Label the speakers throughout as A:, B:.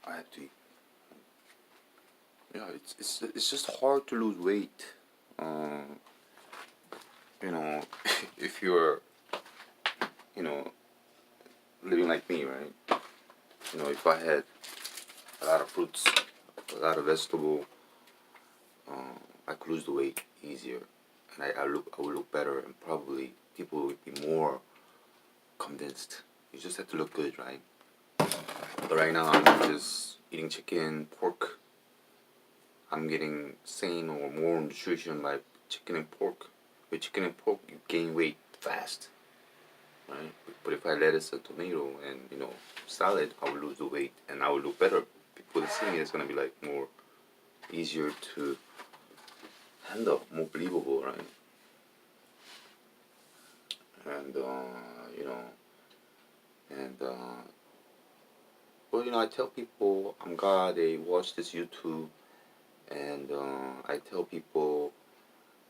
A: I have to eat. Yeah, it's just hard to lose weight. Um, you know, if you're you know living like me, right? If I had a lot of fruits, a lot of vegetable, I could lose the weight easier, and I would look better, and probably people would be more convinced. You just have to look good, right? But right now I'm just eating chicken, pork. I'm getting same or more nutrition by chicken and pork. With chicken and pork, you gain weight fast, right? But if I lettuce and tomato and salad, I would lose the weight and I would look better. People that see me, it's gonna be like more easier to handle, more believable, right? And you know, and well, I tell people I'm God. They watch this YouTube, and I tell people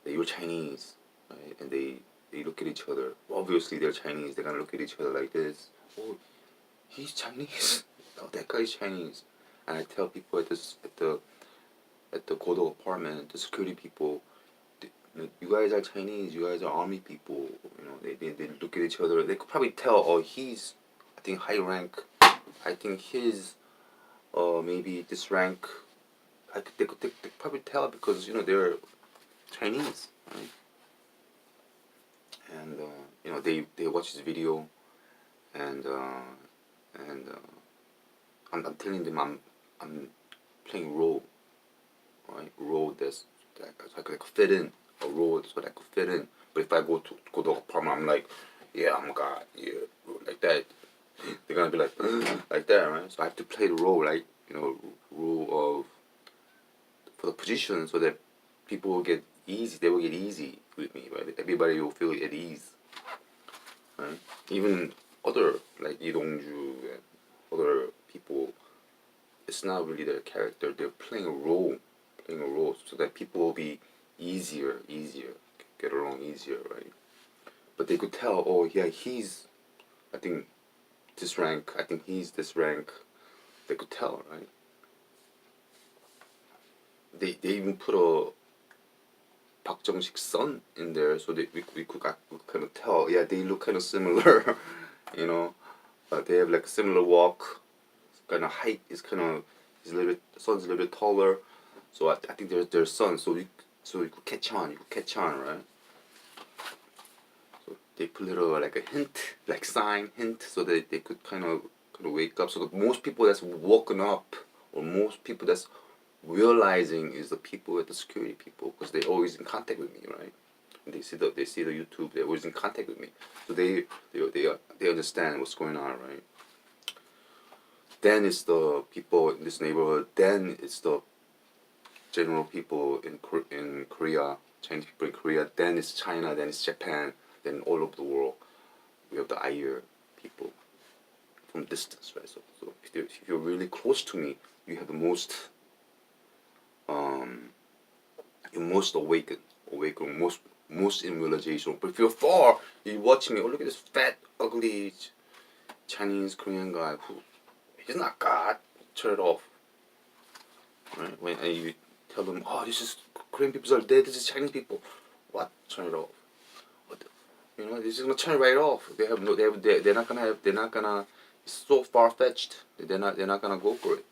A: that you're Chinese, right? And they look at each other. Obviously, they're Chinese. They're gonna look at each other like this. Oh, he's Chinese. Oh, that guy's Chinese. And I tell people at the Kodo apartment, the security people, you guys are Chinese. You guys are army people. They look at each other. They could probably tell. Oh, he's, I think, high rank. I think his, maybe this rank. They could probably tell because they're Chinese, right? And they watch this video, and I'm telling them I'm playing role, right? Role that I could fit in, a role so that I could fit in. But if I go to the apartment, I'm like, yeah, I'm God, yeah, like that. They're gonna be like, like that, right? So I have to play the role, like role of for the position, so that people will get easy. They will get easy with me, right? Everybody will feel at ease, right? Even other like Lee Dongju and other people, it's not really their character. They're playing a role, so that people will be easier, get along easier, right? But they could tell, oh yeah, he's, I think this rank. I think he's this rank. They could tell, right? They even put a Park Jung-sik son in there, so that we could kind of tell. Yeah, they look kind of similar, you know. They have like similar walk, kind of height is kind of, he's a little bit, the son's a little bit taller, so I think their son, so you could catch on, right? So they put little like a hint, like sign hint, so that they could kind of wake up. So that most people that's woken up, or most people that's realizing, is the people at the security people, because they always in contact with me, right? And they see the YouTube, they're always in contact with me, so they understand what's going on, right? Then it's the people in this neighborhood. Then it's the general people in Korea, Chinese people in Korea. Then it's China. Then it's Japan. Then all over the world, we have the Ayer people from distance, right? So if you're really close to me, you have the most you're most awaken, most in realization. But if you're far, you watch me. Oh, look at this fat, ugly Chinese Korean guy who, he's not God. Turn it off. Right? When and you tell them, oh, this is Korean people are dead. This is Chinese people. What? Turn it off. What? They're just gonna turn it right off. They have no. They're not gonna have. They're not gonna. It's so far fetched. They're not. They're not gonna go for it.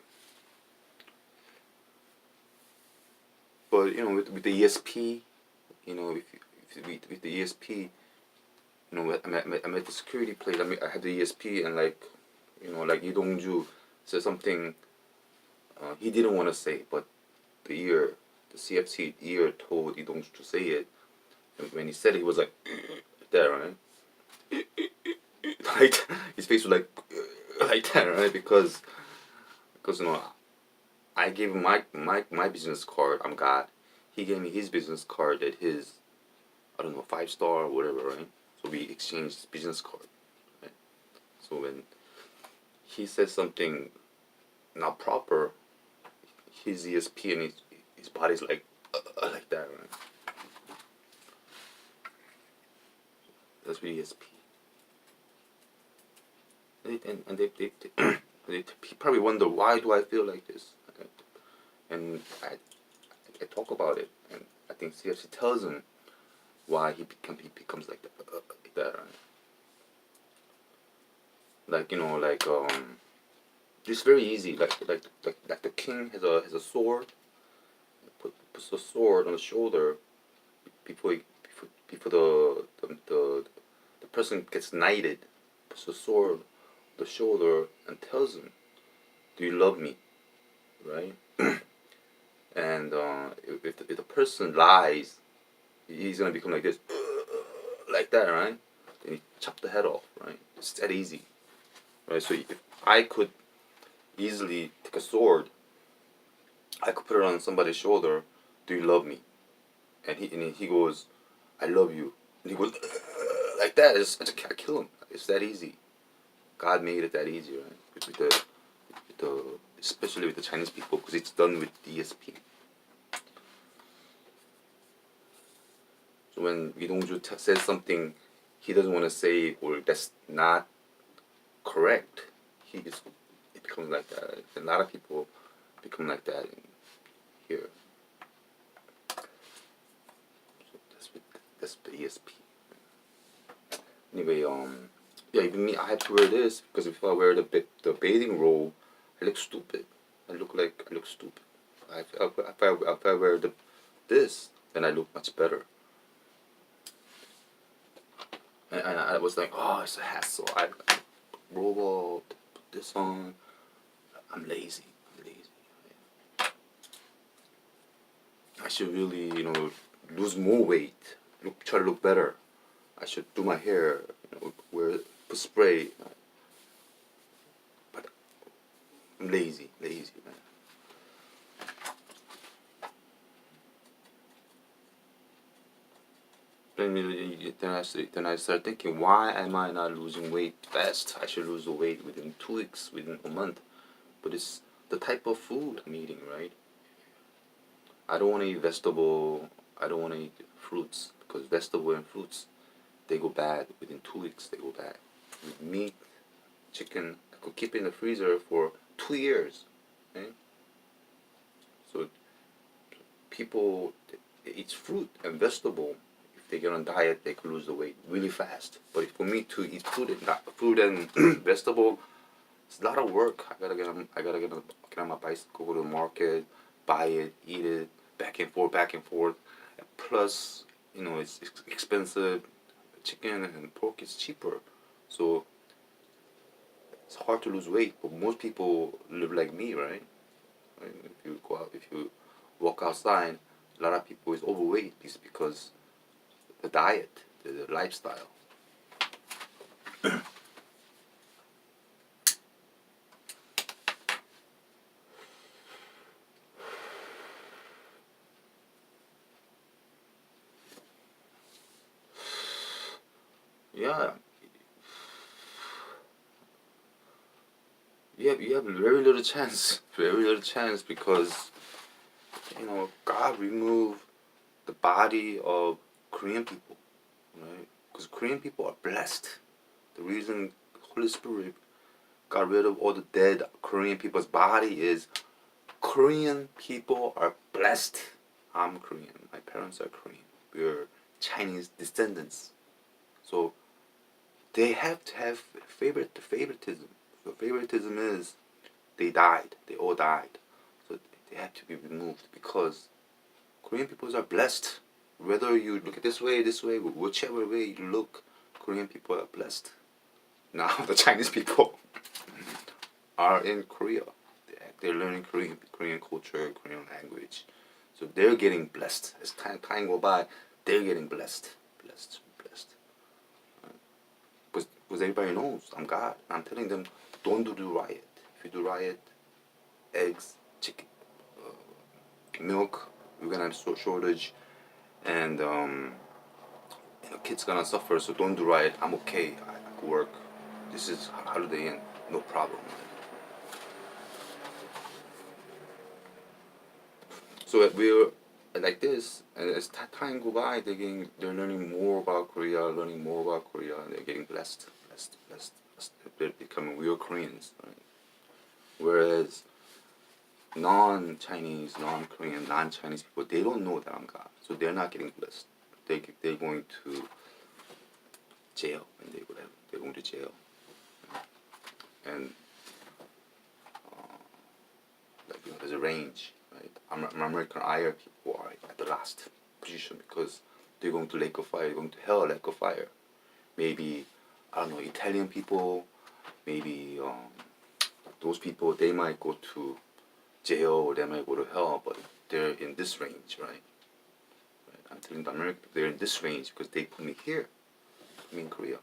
A: But with the ESP, with the ESP, I'm at the security place. I have the ESP, and like, like Lee Dongju said something. He didn't want to say, but the CFC ear told Lee Dongju to say it. And when he said it, he was like, there, right? Like his face was like that, right? Because I gave him my business card. I'm God. He gave me his business card at his, I don't know, 5-star or whatever, right? So we exchanged business card, right? So when he says something not proper, his ESP and his body's like that, right? That's what ESP. And they He probably wonder, why do I feel like this? And I talk about it, and I think she tells him why he becomes like that, right? Like, it's very easy. Like the king has a sword. Puts the sword on the shoulder before the person gets knighted. Puts the sword on the shoulder and tells him, "Do you love me?" Right? And if the person lies, he's gonna become like this, like that, right? Then he chop the head off, right? It's that easy, right? So if I could easily take a sword, I could put it on somebody's shoulder. Do you love me? And he goes, I love you. And he goes like that. I just can't kill him. It's that easy. God made it that easy, right? With the especially with the Chinese people, because it's done with DSP. So when Widongju says something he doesn't want to say, or that's not correct, it becomes like that. A lot of people become like that here. So that's the ESP. Anyway, yeah, even me, I have to wear this because if I wear the bathing robe, I look stupid. I look stupid. If I wear this, then I look much better. And I was like, oh, it's a hassle. I robe up, put this on. I'm lazy. I should really, lose more weight. Try to look better. I should do my hair. Put spray. But I'm lazy, man. Then I started thinking, why am I not losing weight fast? I should lose the weight within 2 weeks, within a month. But it's the type of food I'm eating, right? I don't want to eat vegetable. I don't want to eat fruits because vegetable and fruits, they go bad within 2 weeks. They go bad. With meat, chicken, I could keep it in the freezer for 2 years. Right? So people eat fruit and vegetable. If they get on diet, they could lose the weight really fast. But for me to eat food and vegetable, it's a lot of work. I gotta get on my bicycle, go to the market, buy it, eat it, back and forth, back and forth. Plus, it's expensive. Chicken and pork is cheaper, so it's hard to lose weight. But most people live like me, right? If you go out, if you walk outside, a lot of people is overweight because the diet, the lifestyle. Yeah, you have very little chance, very little chance because God removed the body of Korean people, right? Because Korean people are blessed. The reason Holy Spirit got rid of all the dead Korean people's body is Korean people are blessed. I'm Korean. My parents are Korean. We're Chinese descendants. So they have to have favoritism. So favoritism is they died. They all died. So they have to be removed because Korean peoples are blessed. Whether you look at this way, whichever way you look, Korean people are blessed. Now the Chinese people are in Korea. They're learning Korean culture, Korean language. So they're getting blessed. As time go by, they're getting blessed. Blessed. Because everybody knows I'm God. I'm telling them, don't do riot. If you do riot, eggs, chicken, milk, we're gonna have shortage, and kids gonna suffer. So don't do riot. I'm okay. I could work. This is holiday and no problem. So we're like this, and as time go by, they're learning more about Korea, and they're getting blessed. They're becoming real Koreans. Right? Whereas non-Chinese, non-Korean, non-Chinese people, they don't know that I'm God, so they're not getting blessed. They're going to jail, and they're going to jail, and like there's a range, right? American IR people are at the last position because they're going to lake of fire, they're going to hell, lake of fire. Maybe I don't know, Italian people, maybe those people, they might go to jail or they might go to hell, but they're in this range, right? I'm telling the American, they're in this range because they put me here, put me in Korea,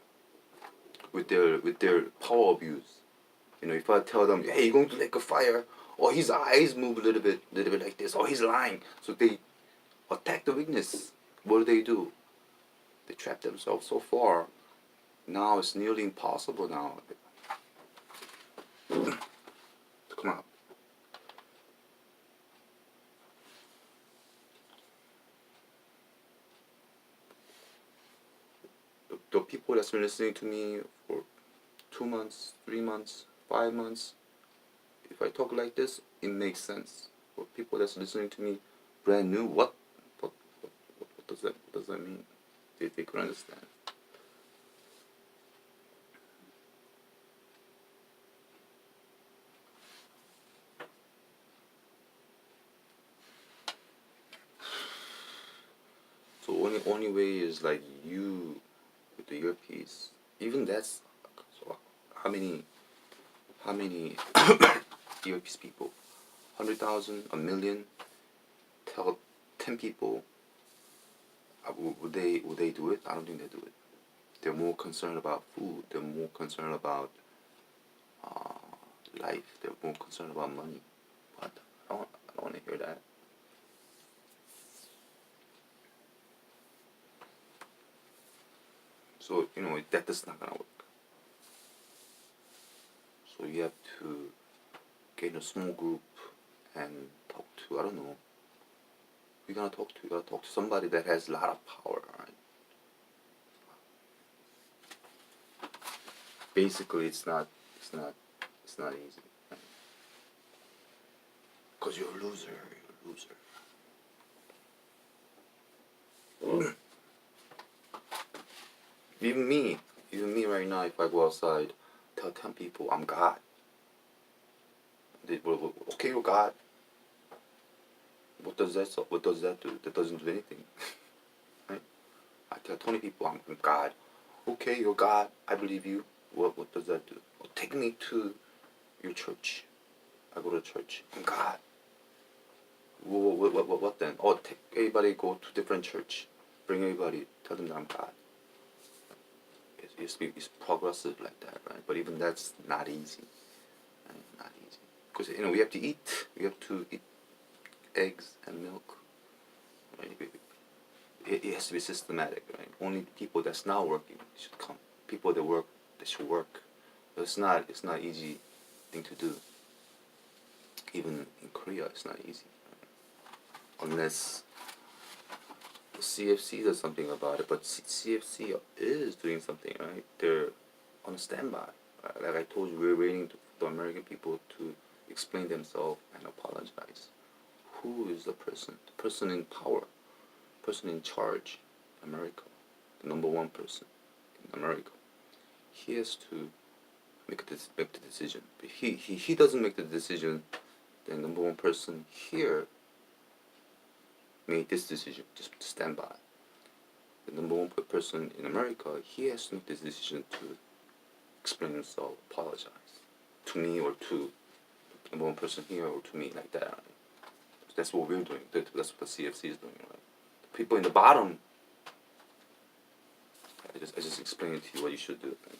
A: with their power abuse. If I tell them, hey, you're going to lake of fire, or his eyes move a little bit like this, or he's lying, so they attack the weakness. What do? They trap themselves so far. Now it's nearly impossible now to come out. The people that's been listening to me for 2 months, 3 months, 5 months, if I talk like this, it makes sense. For people that's listening to me brand new, what does that mean? They could understand. So only way is like you with the earpiece. Even that's so how many earpiece people? 100,000, a million. Tell 10 people. Would they do it? I don't think they do it. They're more concerned about food. They're more concerned about life. They're more concerned about money. But I don't want to hear that. So that's not gonna work. So you have to get in a small group and talk to, I don't know, you're gonna talk to. You gotta talk to somebody that has a lot of power, right? Basically, it's not easy. Right? Cause you're a loser. You're a loser. Even me right now, if I go outside, tell 10 people I'm God. Well, okay, you're God. What does that do? That doesn't do anything, right? I tell 20 people I'm God. Okay, you're God. I believe you. What does that do? Well, take me to your church. I go to church. I'm God. What then? Oh, take everybody go to different church. Bring everybody. Tell them that I'm God. It's progressive like that, right? But even that's not easy. Right? Not easy. Because we have to eat. We have to eat eggs and milk. Right? It has to be systematic, right? Only people that's not working should come. People that work, they should work. But it's not easy thing to do. Even in Korea, it's not easy, right? Unless the CFC does something about it. But CFC is doing something, right? They're on standby. Right? Like I told you, we're waiting for the American people to explain themselves and apologize. Who is the person? The person in power, person in charge, America, the number one person in America. He has to make the decision. But he doesn't make the decision. The number one person here made this decision, just to stand by. The number one person in America, he has to make this decision to explain himself, apologize to me or to the number one person here or to me like that. Right? That's what we're doing. That's what the CFC is doing. Right? The people in the bottom, I just explained to you what you should do. Right?